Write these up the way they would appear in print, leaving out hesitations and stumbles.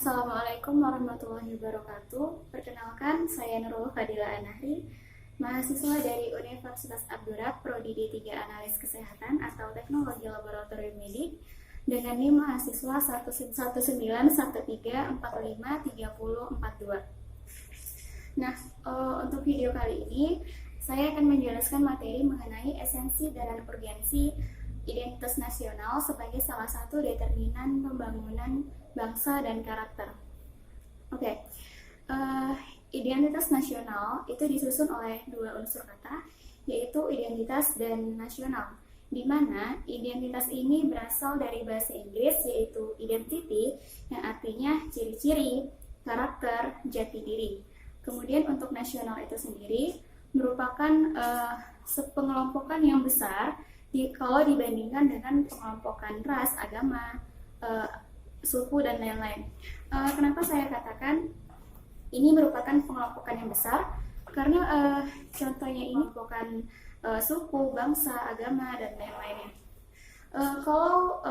Assalamualaikum warahmatullahi wabarakatuh. Perkenalkan, saya Nurul Fadila Anahri, mahasiswa dari Universitas Abdurrahman, Prodi D3 Analis Kesehatan atau Teknologi Laboratorium Medik, dengan NIM mahasiswa 19134530442. Nah, untuk video kali ini, saya akan menjelaskan materi mengenai esensi dan urgensi identitas nasional sebagai salah satu determinan pembangunan bangsa dan karakter. Oke, identitas nasional itu disusun oleh dua unsur kata, yaitu identitas dan nasional, di mana identitas ini berasal dari bahasa Inggris yaitu identity, yang artinya ciri-ciri, karakter, jati diri. Kemudian untuk nasional itu sendiri merupakan sepengelompokan yang besar kalau dibandingkan dengan pengelompokan ras, agama, suku, dan lain-lain. Kenapa saya katakan ini merupakan pengelompokan yang besar? Karena contohnya ini bukan suku, bangsa, agama, dan lain-lainnya. Kalau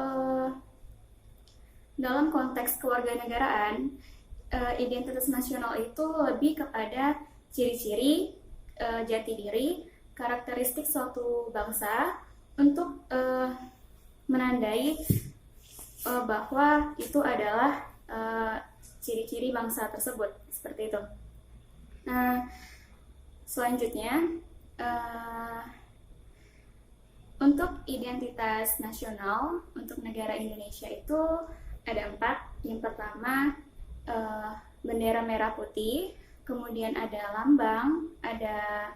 dalam konteks kewarganegaraan, identitas nasional itu lebih kepada ciri-ciri, jati diri, karakteristik suatu bangsa untuk menandai bahwa itu adalah ciri-ciri bangsa tersebut, seperti itu. Nah, selanjutnya untuk identitas nasional untuk negara Indonesia itu ada 4. Yang pertama bendera merah putih, kemudian ada lambang, ada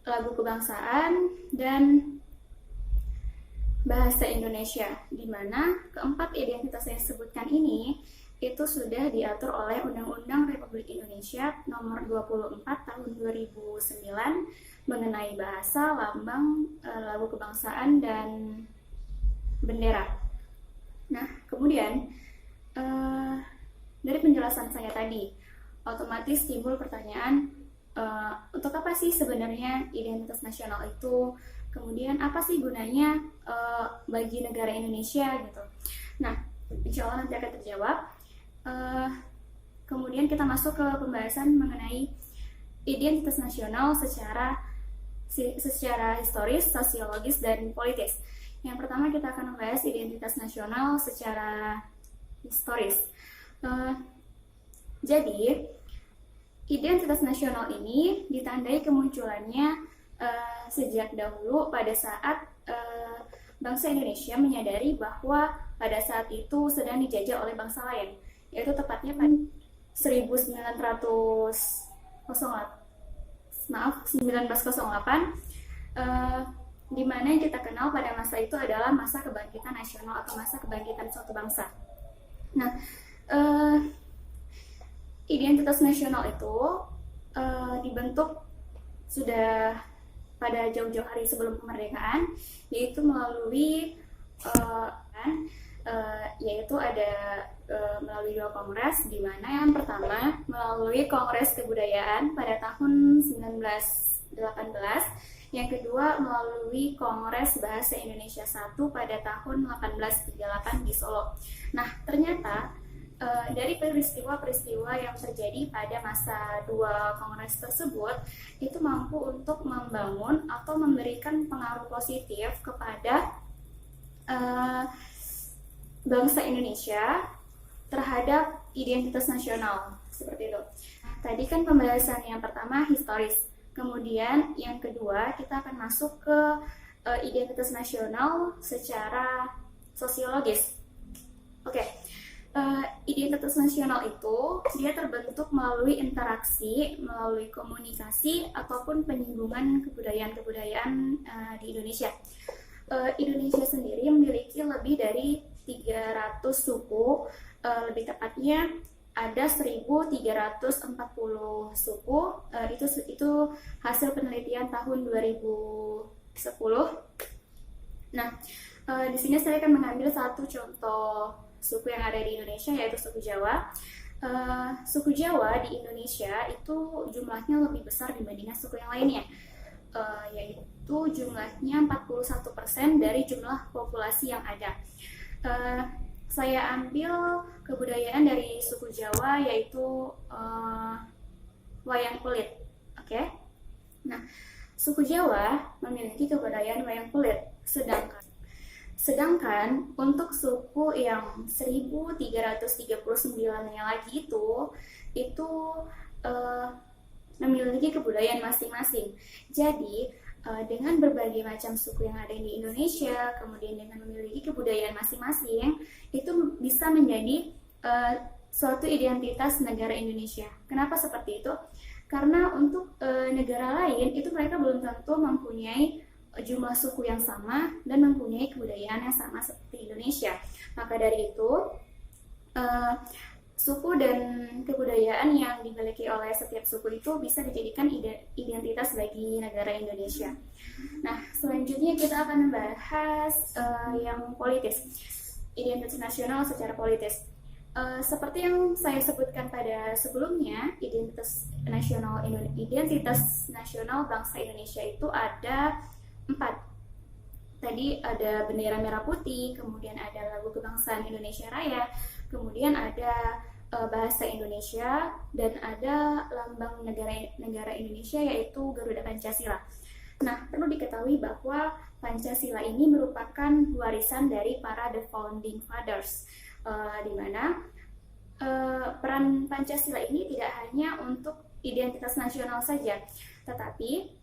lagu kebangsaan, dan bahasa Indonesia, di mana keempat identitas yang disebutkan ini itu sudah diatur oleh Undang-Undang Republik Indonesia Nomor 24 Tahun 2009 mengenai bahasa, lambang, lagu kebangsaan, dan bendera. Nah, kemudian dari penjelasan saya tadi, otomatis timbul pertanyaan, untuk apa sih sebenarnya identitas nasional itu? Kemudian apa sih gunanya bagi negara Indonesia gitu? Nah, insya Allah nanti akan terjawab. Kemudian kita masuk ke pembahasan mengenai identitas nasional secara historis, sosiologis, dan politis. Yang pertama kita akan membahas identitas nasional secara historis. Jadi, identitas nasional ini ditandai kemunculannya sejak dahulu pada saat bangsa Indonesia menyadari bahwa pada saat itu sedang dijajah oleh bangsa lain, yaitu tepatnya pada 1908, di mana yang kita kenal pada masa itu adalah masa kebangkitan nasional atau masa kebangkitan suatu bangsa. Nah, identitas nasional itu dibentuk sudah pada jauh-jauh hari sebelum kemerdekaan, yaitu melalui yaitu ada melalui 2 kongres, di mana yang pertama melalui Kongres Kebudayaan pada tahun 1918, yang kedua melalui Kongres Bahasa Indonesia I pada tahun 1838 di Solo. Nah, ternyata dari peristiwa-peristiwa yang terjadi pada masa 2 kongres tersebut itu mampu untuk membangun atau memberikan pengaruh positif kepada bangsa Indonesia terhadap identitas nasional, seperti itu. Tadi kan pembahasan yang pertama historis, kemudian yang kedua kita akan masuk ke identitas nasional secara sosiologis. Oke. Identitas nasional itu dia terbentuk melalui interaksi, melalui komunikasi, ataupun penyinggungan kebudayaan-kebudayaan di Indonesia. Indonesia sendiri memiliki lebih dari 300 suku, lebih tepatnya ada 1.340 suku. Itu hasil penelitian tahun 2010. Nah, di sini saya akan mengambil satu contoh suku yang ada di Indonesia, yaitu suku Jawa. Suku Jawa di Indonesia itu jumlahnya lebih besar dibandingkan suku yang lainnya, yaitu jumlahnya 41% dari jumlah populasi yang ada. saya ambil kebudayaan dari suku Jawa, yaitu wayang kulit. Oke. Nah, suku Jawa memiliki kebudayaan wayang kulit, sedangkan untuk suku yang 1339-nya lagi itu memiliki kebudayaan masing-masing. Jadi dengan berbagai macam suku yang ada di Indonesia, kemudian dengan memiliki kebudayaan masing-masing, itu bisa menjadi suatu identitas negara Indonesia. Kenapa seperti itu? Karena untuk negara lain itu mereka belum tentu mempunyai jumlah suku yang sama dan mempunyai kebudayaan yang sama seperti Indonesia. Maka dari itu suku dan kebudayaan yang dimiliki oleh setiap suku itu bisa dijadikan identitas bagi negara Indonesia. Nah, selanjutnya kita akan membahas yang politis, identitas nasional secara politis. Seperti yang saya sebutkan pada sebelumnya, identitas nasional bangsa Indonesia itu ada 4. Tadi ada bendera merah putih, kemudian ada lagu kebangsaan Indonesia Raya, kemudian ada bahasa Indonesia, dan ada lambang negara Indonesia yaitu Garuda Pancasila. Nah, perlu diketahui bahwa Pancasila ini merupakan warisan dari para the founding fathers, di mana peran Pancasila ini tidak hanya untuk identitas nasional saja, tetapi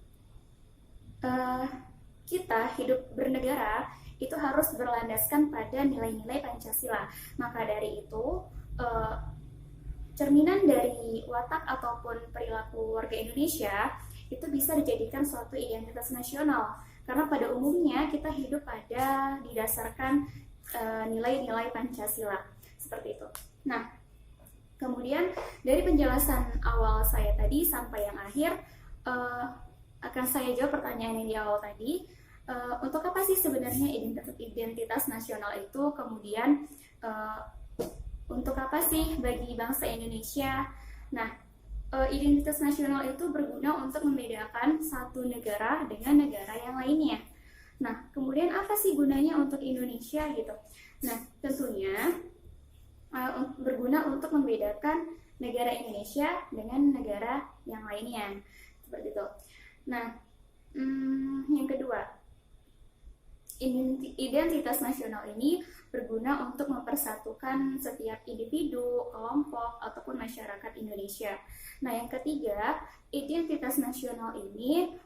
kita hidup bernegara itu harus berlandaskan pada nilai-nilai Pancasila. Maka dari itu, cerminan dari watak ataupun perilaku warga Indonesia itu bisa dijadikan suatu identitas nasional, karena pada umumnya kita hidup didasarkan nilai-nilai Pancasila, seperti itu. Nah, kemudian dari penjelasan awal saya tadi sampai yang akhir, akan saya jawab pertanyaan yang di awal tadi. Untuk apa sih sebenarnya identitas nasional itu? Kemudian untuk apa sih bagi bangsa Indonesia? Nah, identitas nasional itu berguna untuk membedakan satu negara dengan negara yang lainnya. Nah, kemudian apa sih gunanya untuk Indonesia gitu? Nah, tentunya berguna untuk membedakan negara Indonesia dengan negara yang lainnya, seperti itu. Nah, yang kedua, identitas nasional ini berguna untuk mempersatukan setiap individu, kelompok, ataupun masyarakat Indonesia. Nah, yang ketiga, identitas nasional ini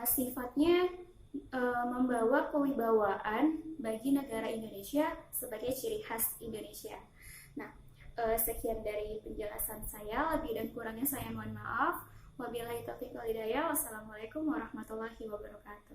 sifatnya membawa kewibawaan bagi negara Indonesia sebagai ciri khas Indonesia. Nah, sekian dari penjelasan saya, lebih dan kurangnya saya mohon maaf. Wabillahi taufiq wal hidayah. Wassalamualaikum warahmatullahi wabarakatuh.